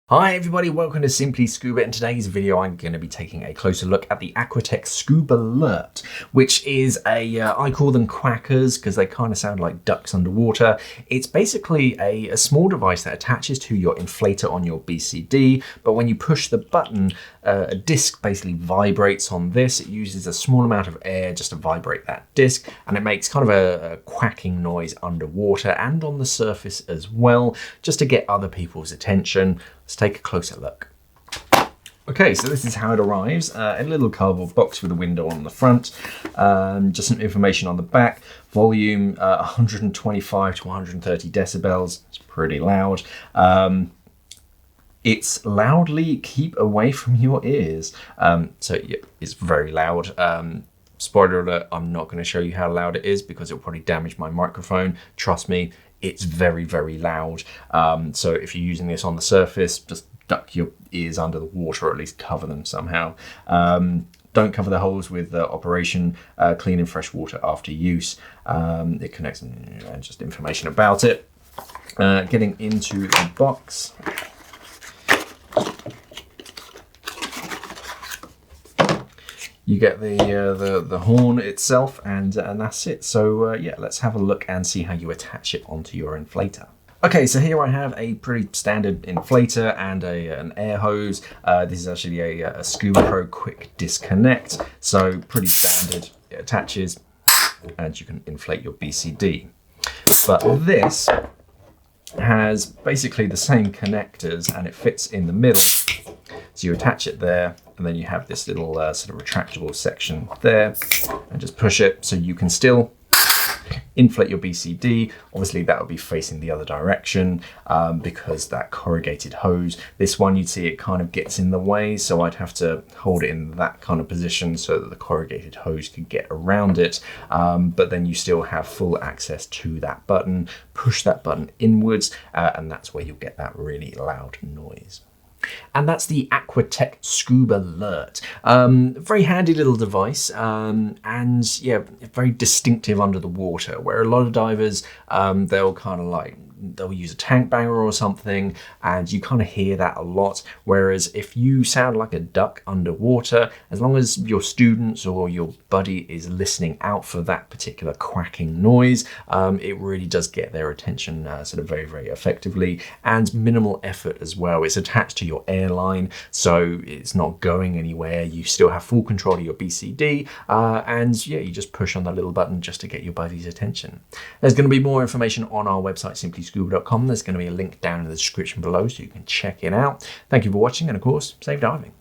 Hi everybody, welcome to Simply Scuba. In today's video I'm going to be taking a closer look at the AQUATEC Scub-Alert, which is I call them quackers because they kind of sound like ducks underwater. It's basically a small device that attaches to your inflator on your BCD, but when you push the button, a disc basically vibrates on this. It uses a small amount of air just to vibrate that disc, and it makes kind of a quacking noise underwater and on the surface as well, just to get other people's attention. Let's take a closer look. Okay, so this is how it arrives. A little cardboard box with a window on the front, just some information on the back. Volume 125 to 130 decibels. It's pretty loud. It's loudly keep away from your ears. So yeah, it's very loud. Spoiler alert, I'm not going to show you how loud it is because it'll probably damage my microphone. Trust me, it's very, very loud. So if you're using this on the surface, just duck your ears under the water or at least cover them somehow. Don't cover the holes with operation clean and fresh water after use. It connects, and just information about it. Getting into the box. You get the horn itself, and that's it. So yeah, let's have a look and see how you attach it onto your inflator. Okay, so here I have a pretty standard inflator and an air hose. This is actually a Scuba Pro quick disconnect, so pretty standard. It attaches, and you can inflate your BCD. But this has basically the same connectors, and it fits in the middle. So you attach it there, and then you have this little sort of retractable section there, and just push it so you can still inflate your BCD. Obviously that would be facing the other direction because that corrugated hose. This one, you'd see it kind of gets in the way, so I'd have to hold it in that kind of position so that the corrugated hose could get around it. But then you still have full access to that button. Push that button inwards, and that's where you'll get that really loud noise. And that's the AQUATEC Scub-Alert. Very handy little device, and yeah, very distinctive under the water, where a lot of divers, they'll kind of they'll use a tank banger or something, and you kind of hear that a lot. Whereas if you sound like a duck underwater, as long as your students or your buddy is listening out for that particular quacking noise, it really does get their attention sort of very, very effectively, and minimal effort as well. It's attached to your airline, so it's not going anywhere. You still have full control of your BCD, and yeah, you just push on that little button just to get your buddy's attention. There's going to be more information on our website, simplyscuba.com. There's going to be a link down in the description below so you can check it out. Thank you for watching, and of course, safe diving.